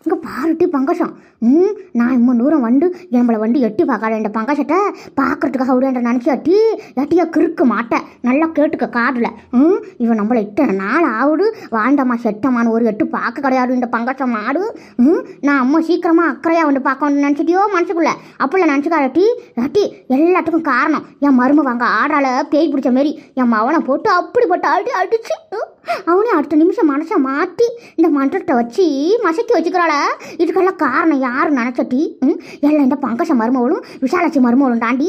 இங்கே பாருட்டி பங்கசம். நான் இம்மா தூரம் வந்து நம்மளை வந்து எட்டி பார்க்காத இந்த பங்கசத்தை பார்க்கறதுக்காக விட நினச்சி எட்டியா கிறுக்க மாட்டேன். நல்லா கேட்டுக்க காதில். இவன் நம்மளை இத்தனை நாள் ஆகுது வாழ்ந்தம்மா செட்டம்மான்னு ஒரு எட்டு பார்க்க கிடையாது இந்த பங்கசம் மாடு. நான் அம்மா சீக்கிரமாக அக்கறையாக வந்து பார்க்கணும்னு நினச்சிட்டியோ மனசுக்குள்ள. அப்படிலாம் நினச்சிக்காட்டி எட்டி எல்லாத்துக்கும் காரணம் என் மருமை வாங்க ஆடால பேய் பிடிச்ச மாரி என் மவனை போட்டு அப்படிப்பட்ட அடிச்சு அவனே அடுத்த நிமிஷம் மனசை மாற்றி இந்த மன்றத்தை வச்சு மசக்கி வச்சுக்கிறாள. இதுக்கெல்லாம் காரணம் யாரு நினச்சட்டி? எல்லாம் இந்த பங்கச மருமவளும் விஷாலாட்சி மருமவளும் தாண்டி.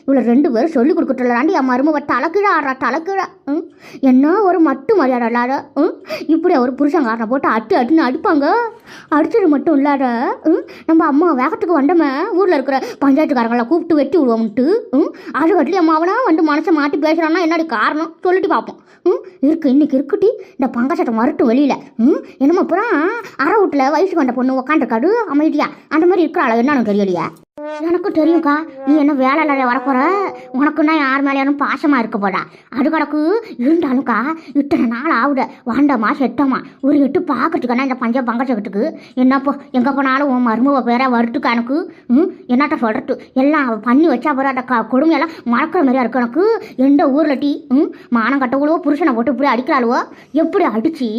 இவ்வளோ 2 பேரும் சொல்லி கொடுக்கட்டுல தாண்டி என் மருமவ தலைக்கீழ ஆடுறா தலைக்கீழ. என்ன ஒரு மட்டு மரியாதை இல்லாத இப்படி ஒரு புருஷங்காரனை போட்டு அட்டுன்னு அடிப்பாங்க. அடிச்சது மட்டும் இல்லாத நம்ம அம்மா வேகத்துக்கு வந்தோமே ஊரில் இருக்கிற பஞ்சாயத்துக்காரங்களை கூப்பிட்டு வெட்டி விடுவோம்ட்டு அது கட்டி அம்மா அவனா வந்து மனசை மாட்டி பேசுகிறான்னா என்னடி காரணம் சொல்லிட்டு பார்ப்போம். இன்னைக்கு இருக்குட்டி இந்த பங்கசட்டை மறுட்டும் வெளியில். என்னமோ அப்புறம் அரை வீட்டில் வயசுக்கு வந்த பொண்ணு உக்காண்டிருக்காடு அமைதியா அந்த மாதிரி இருக்கிறாள் என்னன்னு தெரியலையா? எனக்கும் தெரியும்க்கா. நீ என்ன வேலை இல்லாத வரப்போற உனக்குன்னா யார் மேலேயாரும் பாசமாக இருக்க போடா அது கிடக்கு. இருந்தாலும்க்கா இத்தனை நாள் ஆகுத வாண்டம்மா செட்டம்மா ஒரு எட்டு பார்க்கறதுக்கான இந்த பங்கசத்துக்கு என்னப்போ எங்கே போனாலும் உன் மருமவ பேரை வருட்டுக்கா எனக்கு. என்னட்ட சொல்கிறது எல்லாம் பண்ணி வச்சா போகிற அந்த கொடுமையெல்லாம் மறக்கிற மாதிரியா இருக்கு எனக்கு. எந்த ஊரில் டீ மானம் கட்டவளவோ புருஷனை போட்டு இப்படி அடிக்கிறாளுவோ எப்படி அடித்து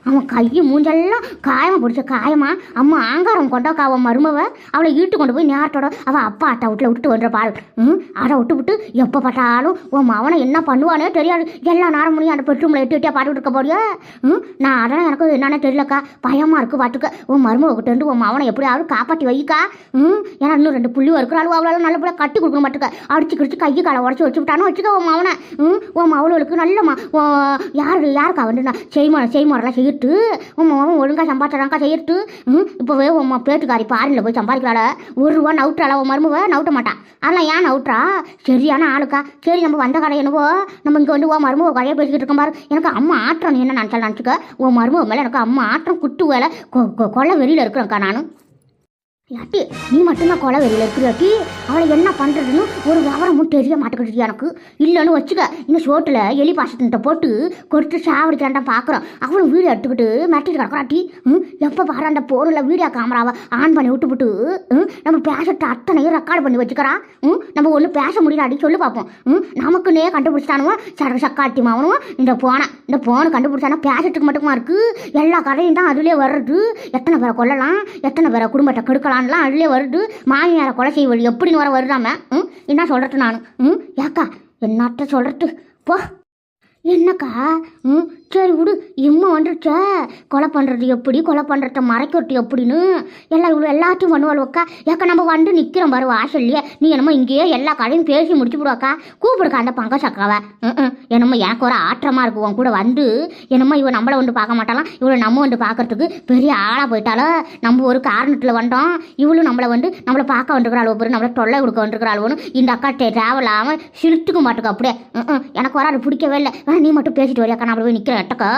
அவன் கையை மூஞ்செல்லாம் காயமாக பிடிச்ச காயமா அம்மா ஆங்காரம் கொண்டாக்கா அவன் மருமவ அவளை ஈட்டு கொண்டு போய் நேரத்தோட அவள் அப்பா அட்டை வீட்டில் விட்டு வந்துற பாரு. அதை விட்டு எப்போ பார்த்தாலும் உன் அவனை என்ன பண்ணுவானே தெரியாது. எல்லா நேரம் முடியும் அந்த பெட்ரூமில் எட்டியா பாட்டுக்கிட்டு இருக்க போறியா? நான் அதெல்லாம் எனக்கு என்னன்னு தெரியலக்கா பயமாக இருக்குது பாட்டுக்க. உன் மருமகிட்ட இருந்து உன் அவனை எப்படியாவது காப்பாற்றி வைக்கா. ஏன்னா இன்னும் 2 புள்ளி இருக்கிறாலும் அவளால நல்ல பிள்ளை கட்டி கொடுக்க மாட்டுக்க. அடிச்சு கிடிச்சு கையை காலை உடச்சி வச்சு விட்டானு வச்சுக்க உன் அவனை. உன் அவளுக்கு நல்லம்மா யாருக்கா வந்து நான் செய்முறைலாம் செய்யிட்டு உன் அவன் ஒழுங்காக சம்பாதிச்சாக்கா செய்யிட்டு இப்போவே உன் பேட்டுக்காரி பாரியில் போய் சம்பாதிக்கிறாள். 1 ரூபா நவுட்டாள உன் மருமவ நவுட்ட மாட்டான். அதெல்லாம் ஏன் நவுட்றா? சரியான ஆளுக்கா. சரி நம்ம வந்த கடை என்னவோ நம்ம இங்கே வந்து உன் மருமவ கடையை பேசிக்கிட்டு இருக்கோம் பாரு. எனக்கு அம்மா ஆற்றம் என்ன நினச்சிக்க. உன் மருமவ மேலே எனக்கு அம்மா ஆற்றம் குட்டு வேலை கொலை வெளியில் இருக்கிறேன்க்கா நான். யாட்டி நீ மட்டும்தான் கொலை வெளியில் இருக்கிறாட்டி அவளை என்ன பண்ணுறதுன்னு ஒரு விவரமும் தெரிய மாட்டேங்கிட்டு எனக்கு. இல்லைன்னு வச்சுக்க இன்னும் சோட்டில் எலி பாசத்தை போட்டு கொடுத்து சாவடிச்சான்டா பார்க்குறோம். அவளும் வீடியோ எடுத்துக்கிட்டு மிரட்டிட்டு கிடக்குறாட்டி. எப்போ பாரு அந்த போனில் வீடியோ கேமராவை ஆன் பண்ணி விட்டுவிட்டு நம்ம பேசட்டு அத்தனையும் ரெக்கார்டு பண்ணி வச்சுக்கிறான். நம்ம ஒன்றும் பேச முடியலாடி சொல்லி பார்ப்போம். நமக்குன்னே கண்டுபிடிச்சிட்டானுவோ சக்காட்டி மாவனும் இந்த போனை கண்டுபிடிச்சானா பேசட்டுக்கு மட்டுமா இருக்குது. எல்லா கதையும் தான் அதுலேயே வர்றது. எத்தனை பேரை கொல்லலாம் எத்தனை பேரை குடும்பத்தை கெடுக்கலாம் அதுலேயே வருது. மாமியாரை கொலை செய்ய வழி எப்படின்னு வர வருதாம. என்ன சொல்றது நான்? ஏக்கா என்னட்ட சொல்றது போ. என்னக்கா சரி விடு இம்மா வந்துருச்ச கொலை பண்ணுறது எப்படி கொலை பண்ணுறத மறைக்கிறது எப்படின்னு எல்லாத்தையும் பண்ணுவாளுவக்கா. ஏக்கா நம்ம வந்து நிற்கிறோம் பாரு வாசல்லையே. நீ என்னமோ இங்கேயே எல்லா கடையும் பேசி முடிச்சு விடுவாக்கா. கூப்பிடுக்கா அந்த பங்கசக்காவை. என்னமோ எனக்கு ஒரு ஆற்றமாக இருக்கும் உன் கூட வந்து. என்னமோ இவன் நம்மளை வந்து பார்க்க மாட்டாலாம். இவளை நம்ம வந்து பார்க்கறதுக்கு பெரிய ஆளாக போயிட்டாலும் நம்ம ஒரு காரணத்தில் வந்தோம். இவளும் நம்மளை பார்க்க வந்துருக்கிறாள் பேர் நம்மளை தொல்லை கொடுக்க வந்துருக்கிறாள்னு இந்த அக்கா தேவையில்லாமல் சிரித்துக்க மாட்டுக்கா. அப்படியே எனக்கு வர அது பிடிக்கவே இல்லை. நீ மட்டும் பேசிட்டு வரையாக்கா நான் போய் நிற்கிறேன் எட்டக்கா.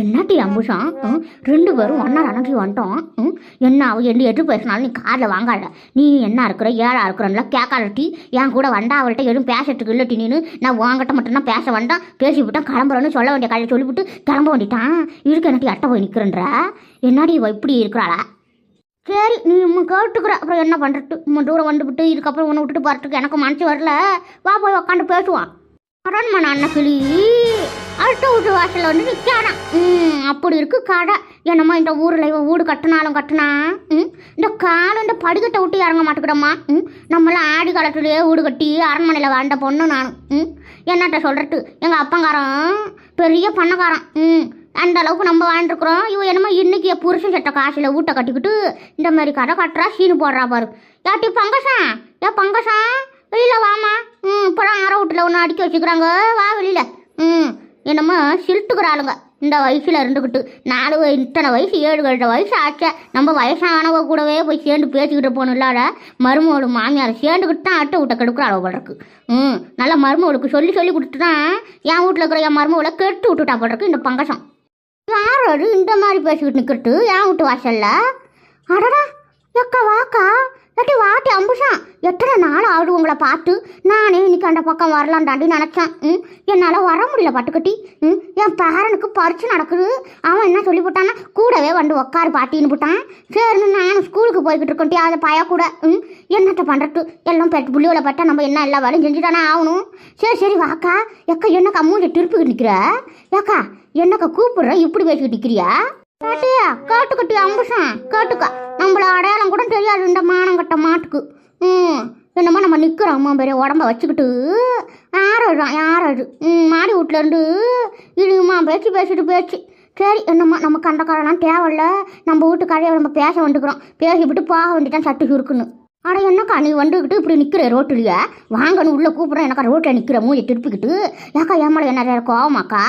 என்னட்டி அம்புஷம் 2 பேரும் ஒன்னா அணைஞ்சி வந்துட்டோம். என்ன அவ எட்டு பேசினாலும் நீ காரில் வாங்காத. நீ என்ன இருக்கிற ஏழா இருக்கிறன்ல கேட்காட்டி என் கூட வந்தா அவள்கிட்ட எதுவும் பேசுறதுக்கு இல்லட்டி நீனு. நான் வாங்கிட்ட மட்டும்தான் பேச வந்தான் பேசி விட்டான் கிளம்புறேன்னு சொல்ல வேண்டிய காலையில் சொல்லிவிட்டு கிளம்ப வேண்டிட்டான். இதுக்கு என்னட்டி அட்டை போய் நிற்கிறன்ற என்னாடி இவ இப்படி இருக்கிறாளா? சரி நீ கேட்டுக்கிற அப்புறம் என்ன பண்ணுறது. தூரம் வந்துவிட்டு இதுக்கப்புறம் உன்னை விட்டுட்டு போகிறதுக்கு எனக்கு மனசு வரல. வா போய் உக்காந்து பேசுவான். அரண்மனை அண்ணக்கிளி அடுத்த வீட்டு வாசலில் வந்து நிற்கானா. அப்படி இருக்கு கடை. என்னம்மா இந்த ஊரில் இவன் வீடு கட்டினாலும் கட்டினா இந்த காலம் இந்த படிக்கட்டை விட்டு இறங்க மாட்டேங்கிறம்மா. நம்மளாம் ஆடி காலத்துலேயே வீடு கட்டி அரண்மனையில் வாழ்ந்த பொண்ணு நான். என்னட்ட சொல்கிறது எங்கள் அப்பங்காரன் பெரிய பண்ணக்காரன். அந்த அளவுக்கு நம்ம வாழ்ந்துருக்குறோம். இவன் என்னமோ இன்னைக்கு புருஷன் சட்ட காசில் வீட்டை கட்டிக்கிட்டு இந்த மாதிரி கடை கட்டுறா சீனு போடுறா பாரு. யாட்டி பங்கசம் பங்கசம் வெளியில் வாமா. இப்போலாம் அரை வீட்டில் ஒன்று அடிக்க வச்சுக்கிறாங்க. வா வெளியில். என்னமோ சிரித்துக்கிறாளுங்க இந்த வயசில் இருந்துக்கிட்டு. இத்தனை வயசு 7 வயசு ஆச்சே. நம்ம வயசானவ கூடவே போய் சேர்ந்து பேசிக்கிட்டு போகணும். இல்லாத மருமோடு மாமியார் சேர்ந்துக்கிட்டு தான் அட்டை விட்ட கெடுக்கிறாள் போடுறக்கு. நல்லா மருமகளுக்கு சொல்லி கொடுத்துட்டு தான் என் வீட்டில் இருக்கிற என் மருமகளை கெட்டு விட்டுட்டா போடுறக்கு இந்த பங்கசம். யாரோடு இந்த மாதிரி பேசிக்கிட்டு நிற்கிறது என் வீட்டு வாசல்ல? அடடா எக்கா வாக்கா எட்டி வாட்டி அம்புஷா எத்தனை நாள் ஆகுது உங்களை பார்த்து. நானே இன்னைக்கு அந்த பக்கம் வரலாம் தாண்டி நினச்சேன். என்னால் வர முடியல பட்டுக்கட்டி. என் பேரனுக்கு பரிச்சு நடக்குது. அவன் என்ன சொல்லி போட்டான்னா கூடவே வந்து உக்காரு பாட்டின்னு போட்டான். சரின்னு நானும் ஸ்கூலுக்கு போய்கிட்டு இருக்கேன் அதை பய கூட. என்னட்ட பண்ணுறது எல்லாம் பெட்டு புள்ளியோட பட்டா நம்ம என்ன எல்லா வேலையும் செஞ்சுட்டானே ஆகணும். சரி சரி வாக்கா. எக்கா என்னக்கா மூஞ்ச திருப்பிக்கிட்டு நிற்கிற? ஏக்கா என்னக்கா கூப்பிடுற இப்படி பேசிக்கிட்டு நிற்கிறியா? கேட்டியா கேட்டுக்கட்டி அம்புஷன் கேட்டுக்கா. நம்மள அடையாளம் கூட தெரியாது இந்த மானங்கட்ட மாட்டுக்கு. என்னமோ நம்ம நிற்கிறோம் அம்மா பெரிய உடம்ப வச்சுக்கிட்டு யாராது மாடி வீட்டிலேருந்து இதுமா பேசிட்டு பேச்சு. சரி என்னம்மா நம்ம கண்டக்காரெல்லாம் தேவையில்ல. நம்ம வீட்டு கதையை நம்ம பேச வந்துக்கிறோம். பேசிவிட்டு போக வேண்டியதான் சட்டு இருக்குன்னு. ஆனால் என்னக்கா நீ வந்துக்கிட்டு இப்படி நிற்கிற ரோட்டிலையே வாங்கன்னு உள்ளே கூப்பிட்றேன். எனக்கா ரோட்டில் நிற்கிற மூஞ்சி திருப்பிக்கிட்டு. ஏக்கா ஏமால என்ன கோவமாக்கா?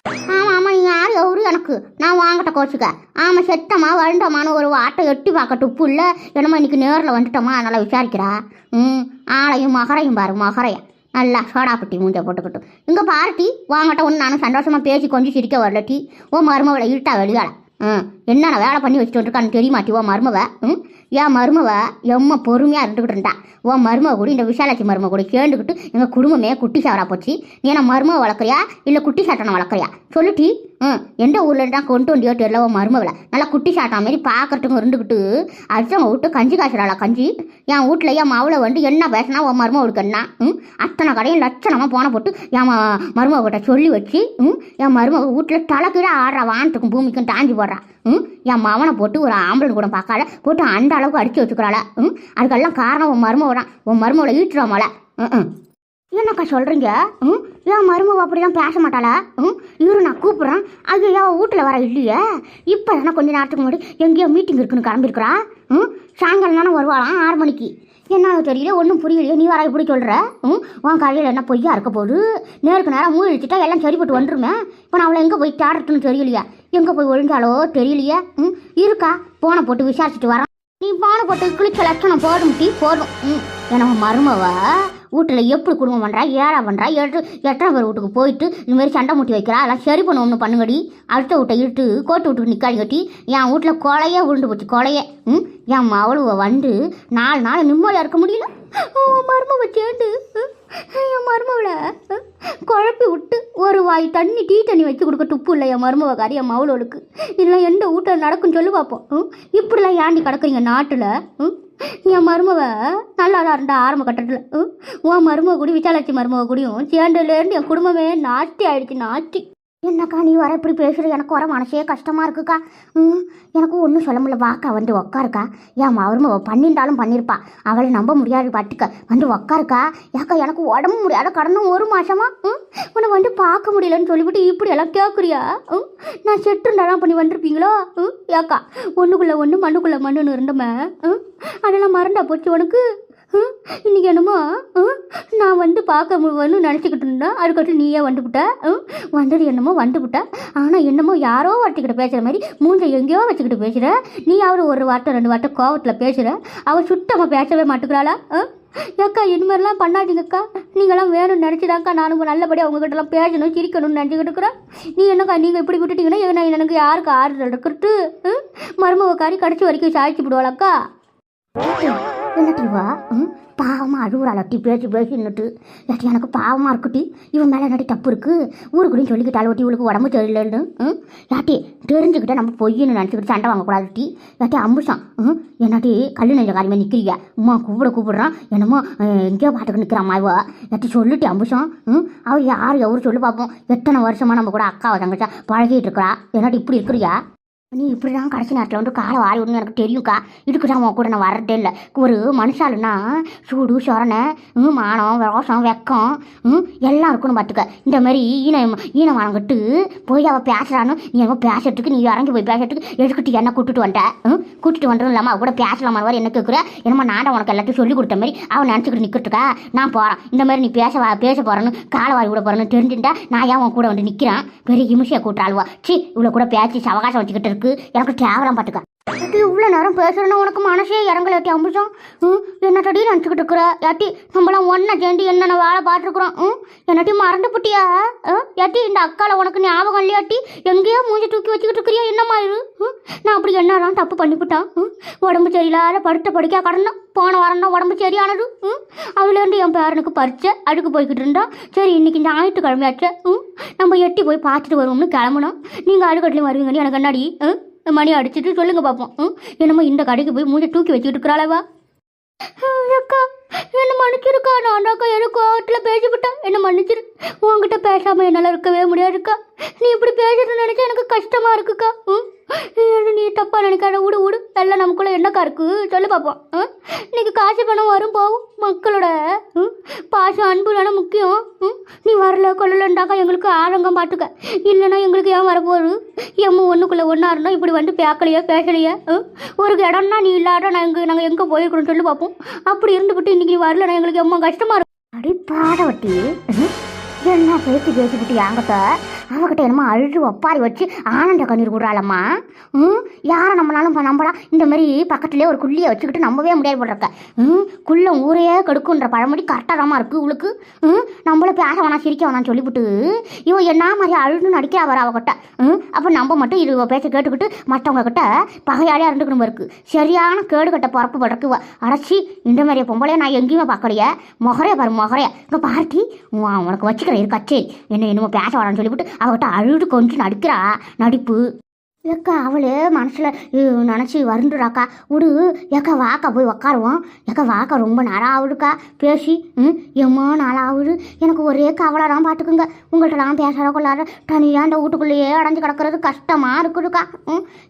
ஆமாம் ஆமாம் நீ யார் எவரு எனக்கு நான் வாங்கிட்ட கோச்சுக்க. ஆமாம் செட்டம்மா வருண்டம்மான்னு ஒரு ஆட்டை எட்டி பார்க்கட்டு உப்பு இல்லை என்னம்மா இன்னைக்கு நேரில் வந்துட்டோமா அதனால் விசாரிக்கிறா. ஆளையும் மகரையும் பாரு மகரையா நல்லா சோடாப்பட்டி மூஞ்ச போட்டுக்கிட்டு. இங்கே பாருட்டி வாங்கட்ட ஒன்று நானும் சந்தோஷமாக பேசி கொஞ்சம் சிரிக்க வரல டீ. ஓ மருமவளை இருட்டா வெளியால என்னென்ன வேலை பண்ணி வச்சுட்டு வந்துருக்கான்னு தெரியுமாட்டி ஓ மருமவ. ஏன் மருமவ எம்ம பொறுமையாக இருந்துக்கிட்டு இருந்தா. ஓ மருமவ கூட இந்த விஷாலாட்சி மருமவ கூட சேர்ந்துக்கிட்டு எங்கள் குடும்பமே குட்டி சாவரா போச்சு. நீ என்ன மருமவ வளர்க்குறியா இல்லை குட்டி சாட்டனை வளர்க்குறியா சொல்லுட்டி. எந்த ஊரில் இருந்தால் கொண்டு வண்டியோ தெரியல ஓ மருமவில் நல்லா குட்டி சாட்டா மாரி பார்க்கறதுக்கு இருந்துக்கிட்டு அடுத்தவங்க விட்டு கஞ்சி காய்ச்சறாளா கஞ்சி. என் வீட்டில் என் மாவில் வந்து என்ன பேசினா உன் மருமவளுக்கு என்ன அத்தனை கடையும் லட்சணமாக போன போட்டு என் மருமகிட்ட சொல்லி வச்சு என் மருமக வீட்டில் தலைக்கீழே ஆடுறா வானத்துக்கும் பூமிக்கும் தாஞ்சி போடுறா. என் மவனை போட்டு ஒரு ஆம்பளை கூட பார்க்காத போட்டு அந்த அளவுக்கு அடித்து வச்சுக்கிறாள. அதுக்கெல்லாம் காரணம் உன் மருமவ தான். உன் மருமவளை ஈட்டுறாமல. என்னக்கா சொல்கிறீங்க? ஏன் மருமவ அப்படிலாம் பேச மாட்டாளா? இவரு நான் கூப்பிட்றேன் அது ஏன் வீட்டில் வர இல்லையே. இப்போ தானே கொஞ்ச நேரத்துக்கு முன்னாடி எங்கேயோ மீட்டிங் இருக்குன்னு கிளம்பிருக்கிறா. சாயங்காலம் தானே வருவாளாம் 6 மணிக்கு. என்ன தெரியல ஒன்றும் புரியலையே. நீ வர இப்படி சொல்கிற? உன் கதையில் என்ன பொய்யா இருக்க போகுது? நேருக்கு நேரம் மூணு இழுச்சிட்டா எல்லாம் சரிப்பட்டு வந்துருமே. இப்போ நான் அவளை எங்கே போய் தேடுறதுன்னு தெரியலையா? எங்கே போய் ஒழிஞ்சாலோ தெரியலையே. இருக்கா போனை போட்டு விசாரிச்சுட்டு வரேன். நீ போனை போட்டு கிழிச்ச லட்சணம் போடும் டீ போடும். ஏன்னா மருமவ வீட்டில் எப்படி குடும்பம் பண்ணுறா ஏழா பண்ணுறா எத்தனை பேர் வீட்டுக்கு போயிட்டு இதுமாரி சண்டை முட்டி வைக்கிறா. அதெல்லாம் சரி பண்ண ஒன்று பண்ணுங்கடி. அடுத்த வீட்டை இழுட்டு கோட்டு வீட்டுக்கு நிற்காடி கட்டி. என் வீட்டில் கொலையே உருண்டு போச்சு கொலையே. என் மவளுவ வந்து 4 நாள் நிம்மதியாக இருக்க முடியல. மருமவை சேர்ந்து என் மருமவளை குழப்பி விட்டு ஒரு வாய் தண்ணி டீ தண்ணி வச்சு கொடுக்க துப்பு இல்லை என் மருமவக்காரி என் மவளோளுக்கு. இதெல்லாம் எந்த வீட்டில் நடக்குன்னு சொல்லி பார்ப்போம். இப்படிலாம் ஏண்டி கிடக்குறீங்க நாட்டில்? என் மருமவ நல்லா தான் இருந்தா ஆரம்ப கட்டத்தில். உன் மருமவ கூடி விசாலாட்சி மருமவ கூடியும் சேர்ந்துலேருந்து என் குடும்பமே நாஸ்தி ஆயிடுச்சு நாஸ்தி. என்னக்கா நீ வர இப்படி பேசுகிற? எனக்கு வர மனசே கஷ்டமாக இருக்குக்கா. எனக்கு ஒன்றும் சொல்ல முடியல. வாக்கா வந்து உக்காருக்கா. என் மருமவ பண்ணியிருந்தாலும் பண்ணியிருப்பா. அவளை நம்ப முடியாது பாட்டுக்க வந்து உக்காருக்கா. ஏக்கா எனக்கு உடம்பு முடியாத கடந்த 1 மாதமா உன்னை வந்து பார்க்க முடியலன்னு சொல்லிவிட்டு இப்படியெல்லாம் கேட்குறியா? நான் செட்டுருந்தாலாம் பண்ணி வந்திருப்பீங்களோ? ஏக்கா ஒன்றுக்குள்ளே ஒன்று மண்ணுக்குள்ளே மண்ணுன்னு இருந்தோமே அதெல்லாம் மறந்தா போச்சு உனக்கு. இன்னைக்கு என்னமோ நான் வந்து பார்க்க முடியும்னு நினச்சிக்கிட்டு இருந்தேன். அதுக்கப்புறம் நீயே வந்துவிட்ட. வந்தது என்னமோ வந்துவிட்ட. ஆனால் என்னமோ யாரோ ஒருத்திக்கிட்ட பேசுகிற மாதிரி மூஞ்சை எங்கேயோ வச்சுக்கிட்டு பேசுகிற. நீ அவரு 1 வார்த்தை 2 வார்த்தை கோவத்தில் பேசுகிற. அவள் சுத்தமாக பேசவே மாட்டுக்கிறாளா? ஏக்கா இது மாதிரிலாம் பண்ணாதீங்கக்கா. நீங்களாம் வேணும்னு நினச்சிதாக்கா நானும் நல்லபடியாக அவங்ககிட்டலாம் பேசணும் சிரிக்கணும்னு நினச்சிக்கிட்டு இருக்கிறேன். நீ என்னக்கா நீங்கள் இப்படி விட்டுட்டீங்கன்னா எனக்கு யாருக்கு ஆறுதல் இருக்கிறது? மருமவக்காரி கடைசி வரைக்கும் சாய்ச்சி விடுவாளாக்கா. என்னட்டிவா பாவமாக அழுகுறாளட்டி பேசின்னுட்டு. ஏட்டி எனக்கு பாவமாக இருக்குட்டி. இவன் மேலே என்னடி தப்பு இருக்குது? ஊருக்குள்ளேயும் சொல்லிக்கிட்டாள் ஒட்டி இவளுக்கு உடம்பு சரியில்லைன்னு. ஏட்டி தெரிஞ்சுக்கிட்டே நம்ம பொய்ன்னு நினச்சிக்கிட்டு சண்டை வாங்கக்கூடாது டி. ஏட்டி அம்புஷம் என்னாட்டி கல் நெஞ்ச காரியமாக நிற்கிறியா? உமா கூப்பிட்றான் என்னமோ எங்கேயோ பாட்டுக்கு நிற்கிறாம்மா இவ. ஏட்டி சொல்லிட்டி அம்புஷம். அவர் யார் எவரு சொல்லி பார்ப்போம். எத்தனை வருஷமாக நம்ம கூட அக்காவை தங்கச்சா பழகிட்டு இருக்கிறா. என்னாட்டி இப்படி இருக்கிறியா? நீ இப்படி தான் கடைசி நேரத்தில் வந்து காலை வாரி விடணும் எனக்கு தெரியும்க்கா. இதுக்கு தான் உன் கூட நான் வர்றதே இல்லை. ஒரு மனுஷாலுன்னா சூடு சொரணை மானம் ரோஷம் வெக்கம் எல்லாம் இருக்கணும் பார்த்துக்க. இந்த மாதிரி ஈனம் வாங்கிட்டு போய் அவள் பேசுகிறான்னு நீ என்னமோ பேசுறதுக்கு நீ இறங்கி போய் பேசுறதுக்கு எதுக்கிட்டு என்ன கூட்டிட்டு வந்துடும் இல்லாமல் அவள் கூட பேசலாமா வர என்ன கேட்குற? என்னமோ நான் உனக்கு எல்லாத்தையும் சொல்லி கொடுத்த மாதிரி அவன் நினச்சிக்கிட்டு நிற்கிறதுக்கா நான் போகிறேன். இந்த மாதிரி நீ பேச போகிறேன்னு காலை வாரி விட போகிறேன்னு தெரிஞ்சுட்டா நான் ஏன் உன் கூட வந்து நிற்கிறேன்? பெரிய இமிஷியை கூட்டுறாளுவா. சி இவ்வளோ கூட பேசி அவகாசம் வச்சுக்கிட்டு இருக்கு. எனக்கு தேவலாம் பார்த்துக்க. இவ்வளோ நேரம் பேசுறேன்னா உனக்கு மனசே இறங்கலாட்டி அம்புஜம். என்னட்டடி நினச்சிக்கிட்டு இருக்கிற ஏட்டி? நம்மளாம் ஒன்றா சேர்ந்து என்னென்ன வேலை பார்த்துருக்குறோம். என்னட்டி மறந்து புட்டியா? ஏட்டி இந்த அக்கால உனக்கு ஞாபகம் இல்லையாட்டி? எங்கேயோ மூஞ்சி தூக்கி வச்சுக்கிட்டு இருக்கிறியா? என்னம்மா இது? நான் அப்படி என்னதான் தப்பு பண்ணிவிட்டான்? உடம்பு சரியில்லாத படுத்த படிக்கா கடந்தான். போன வாரம் தான் உடம்பு சரியானது. அதுலேருந்து என் பேரனுக்கு பறிச்ச அடுக்கு போய்கிட்டு இருந்தா. சரி இன்னைக்கு ஞாயிற்றுக்கிழமையாச்ச நம்ம எட்டி போய் பார்த்துட்டு வருவோம்னு கிளம்புனோம். நீங்கள் அடுக்கட்டுலையும் வருவீங்கன்னு எனக்கு என்னாடி மணி அடிச்சுட்டு சொல்லுங்க பார்ப்போம். என்னமோ இந்த கடைக்கு போய் மூஞ்ச தூக்கி வச்சுக்கிட்டு இருக்கிறாளவா? அக்கா என்ன மன்னிச்சிருக்கா. நான் அக்கா எனக்கு கோவத்தில் பேசிவிட்டேன். என்ன மன்னிச்சிரு. உங்ககிட்ட பேசாமல் என்னால் இருக்கவே முடியாதுக்கா. நீ இப்படி பேசுறது நினச்சா எனக்கு கஷ்டமா இருக்குக்கா. நீ தப்பா நினைக்காத. விடு விடு. எல்லாம் நமக்குள்ள என்னக்கா இருக்கு சொல்லு பார்ப்போம். இன்னைக்கு காசு பணம் வரும் போகும். மக்களோட பாசம் அன்பு தானே முக்கியம். நீ வரல கொள்ளலண்டாக்கா எங்களுக்கு ஆரங்கம் பார்த்துக்க. இல்லைன்னா எங்களுக்கு ஏன் வரப்போகுது? எம்ம ஒன்றுக்குள்ளே ஒன்றா இருந்தோம். இப்படி வந்து பேக்கலையா பேசலையா? ஒரு இடம்னா நீ இல்லாத நாங்கள் எங்கே போயிருக்கணும் சொல்லி பார்ப்போம். அப்படி இருந்துக்கிட்டு இன்னைக்கு நீ வரலன்னா எங்களுக்கு எம்ம கஷ்டமா இருக்கும். அடி பாடவட்டி என்ன பேசிக்கிட்டு யாங்கிட்ட அவகிட்ட என்னமோ அழுது ஒப்பாரி வச்சு ஆனந்த கண்ணீர் விடுறாளம்மா. யாரை நம்மளாலும் நம்பலாம்? இந்த மாதிரி பக்கத்துலேயே ஒரு குள்ளியை வச்சுக்கிட்டு நம்பவே முடியாது போடுறக்க. குள்ளம் ஊரையே கெடுக்குன்ற பழமொழி கரெக்டாக தான் இருக்குது இவளுக்கு. நம்மள பேச வேணாம் சிரிக்க வேணாம்னு சொல்லிவிட்டு இவ என்ன மாதிரி அழுதுன்னு நடிக்கிறா வர அவகிட்ட. அப்போ நம்ம மட்டும் இது பேச்ச கேட்டுக்கிட்டு மற்றவங்க கிட்ட பகையாளியாக இருந்துக்கணும் இருக்குது. சரியான கேடு கட்ட பரப்பு படுறக்கு அடைச்சி இந்த மாதிரியே பொம்பளையே நான் எங்கேயுமே பார்க்கலையே. முகரைய பாரு முகரைய. இங்கே பார்ட்டி உனக்கு வச்சுக்கிறேன் இருக்கச்சே. என்னமோ பேச வேணாம்னு சொல்லிவிட்டு அவகிட்ட அழுது கொஞ்சம் நடிக்கிறா நடிப்பு. ஏக்கா அவளே மனசில் நினச்சி வருந்துடாக்கா. விடு ஏக்கா வாக்கா போய் உக்காருவோம். ஏக்கா வாக்கா ரொம்ப நேரம் ஆகுதுக்கா பேசி. எம்மோ நாளாக ஆகுது. எனக்கு ஒரே கவலை தான் பார்த்துக்குங்க. உங்கள்கிட்டலாம் பேசுகிற கொள்ளாத தனியாக இந்த வீட்டுக்குள்ளேயே அடைஞ்சு கிடக்கிறது கஷ்டமாக இருக்குதுக்கா.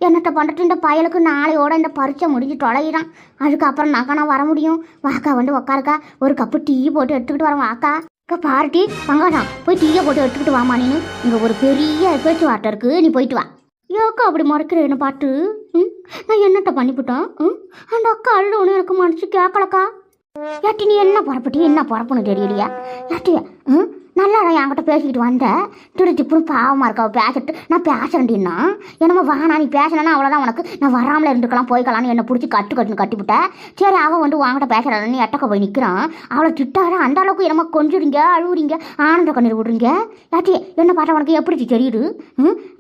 என்னட்ட பண்ணுறது இந்த பயலுக்கு நாளையோட இந்த பரீட்சை முடிஞ்சு தொலைகிறான். அதுக்கப்புறம் நான் வர முடியும். வாக்கா வந்து உக்காருக்கா. ஒரு கப்பு டீ போட்டு எடுத்துக்கிட்டு வரேன் வாக்கா. அக்கா பார்ட்டி பங்காசம் போய் டீயை போட்டு எடுத்துக்கிட்டு வாமா. நீனு இங்கே ஒரு பெரிய பேச்சுவார்த்தை இருக்குது. நீ போயிட்டு வா. ஏக்கா அப்படி மறைக்கிற என்ன பாட்டு? நான் என்னட்ட பண்ணிவிட்டேன்? அந்த அக்கா அழுதவனு எனக்கு மனசு கேட்கலக்கா. ஏட்டி நீ என்ன பரப்பட்டி என்ன பரப்புன்னு தெரியலையா? ஏட்டியா நல்லா என்கிட்ட பேசிக்கிட்டு வந்தேன். திடுப்புன்னு பாவமாக இருக்கா பேசிட்டு. நான் பேசுறேன்டின்னா என்னமோ வானா நீ பேசலன்னா அவ்வளோதான் உனக்கு. நான் வராமலே இருந்துக்கலாம் போய்க்கலான்னு என்னை பிடிச்சி கட்டுன்னு கட்டிவிட்டேன். சரி அவன் வந்து வாங்கிட்ட பேசுறான்னு எட்டக்க போய் நிற்கிறான். அவளை திட்டாத அந்த அளவுக்கு என்னமோ கொஞ்சுறீங்க அழுவுறீங்க ஆனந்த கண்ணீர் விடுறீங்க. ஏட்டி என்ன பார்த்தா உனக்கு எப்படி தெரியுது?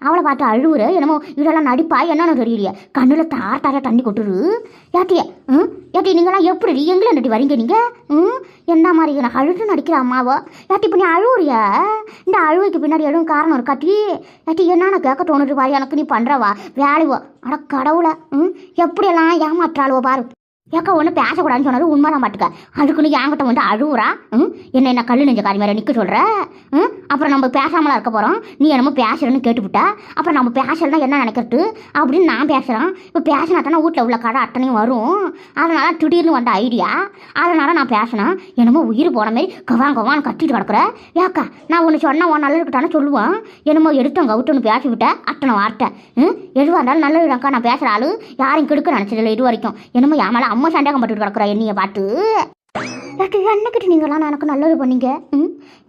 அவளை பார்த்து அழுவுற என்னமோ இதெல்லாம் நடிப்பா என்னன்னு தெரியலையே. கண்ணில் தார தண்ணி கொட்டுரு. ஏட்டியே ஏட்டி நீங்களாம் எப்படி எங்களை நடி வரீங்க நீங்கள்? என்ன மாதிரி நான் அழுது நடிக்கிற அம்மாவோ? ஏட்டி இப்போ நீ அழுவுறியா? இந்த அழுவைக்கு பின்னாடி எதுவும் காரணம் இருக்காட்டி? ஏட்டி என்னன்னு கேட்க தோணுது பாரு எனக்கு. நீ பண்ணுறவா வேலைவோ? அட கடவுளை எப்படியெல்லாம் ஏமாற்றாளுவோ பாரு. ஏக்கா ஒன்று பேசக்கூடாதுன்னு சொன்னது உண்மை தான் பாட்டுக்க. அதுக்குன்னு என்கிட்ட வந்து அழுவுறா. என்ன கல் நெஞ்ச காரி மாதிரி நிற்க சொல்கிற? அப்புறம் நம்ம பேசாமலாம் இருக்க போகிறோம். நீ என்னமோ பேசுகிறேன்னு கேட்டுவிட்டா அப்புறம் நம்ம பேசலைன்னா என்ன நினைக்கிறது அப்படின்னு நான் பேசுகிறேன். இப்போ பேசினா தானே வீட்டில் உள்ள கடை அத்தனையும் வரும். அதனால் திடீர்னு வந்த ஐடியா. அதனால் நான் பேசினேன். என்னமோ உயிர் போன மாதிரி கவான்னு கட்டிட்டு கிடக்குற. ஏக்கா நான் ஒன்று சொன்னால் உன் நல்லதுக்கிட்டானே சொல்லுவான். என்னமோ எடுத்தவங்க அவுட்டுன்னு பேசிவிட்டேன் அத்தனை வார்த்தை. எதுவாக இருந்தாலும் நல்லதுதான்க்கா. நான் பேசுகிற ஆள் யாரையும் கெடுக்க நினச்சதில்லை இது வரைக்கும். என்னமோ ஏமால அம்மா சண்டையாக பட்டுட்டு கிடக்குறா என்னைய பார்த்து. என்னக்கிட்ட நீங்களாம் எனக்கு நல்லது பண்ணீங்க.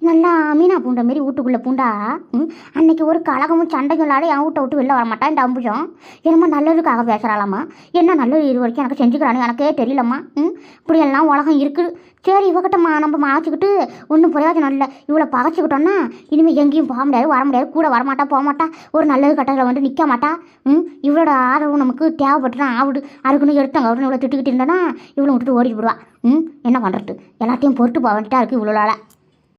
நல்லா மீனா பூண்ட மாரி வீட்டுக்குள்ளே பூண்டா. அன்னைக்கு ஒரு கலகமும் சண்டையும் இல்லாத என் வீட்டை விட்டு வெளில வரமாட்டா இந்த அம்புஜம். என்னமோ நல்லதுக்காக பேசுகிறாளாம்மா. என்ன நல்லது இது வரைக்கும் எனக்கு செஞ்சுக்கிறானு எனக்கே தெரியலம்மா. இப்படியெல்லாம் உலகம் இருக்குது. சரி இவகிட்ட நம்ம மாச்சிக்கிட்டு ஒன்றும் பிரயோஜனம் இல்லை. இவ்வளோ பகைச்சிக்கிட்டோன்னா இனிமேல் எங்கேயும் போக முடியாது வர முடியாது. கூட வரமாட்டா போக மாட்டா. ஒரு நல்லது கட்டத்தில் வந்து நிற்க மாட்டா. இவளோட ஆதரவு நமக்கு தேவைப்பட்டு தான் ஆகுது. அதுக்குன்னு எடுத்தாங்க அவருன்னு இவ்வளோ திட்டுக்கிட்டு இருந்தேன்னா இவ்வளோ விட்டுட்டு ஓடிட்டு விடுவா. என்ன பண்ணுறது? எல்லாத்தையும் பொறுத்து போக வேண்டிட்டா இருக்குது இவ்வளோல.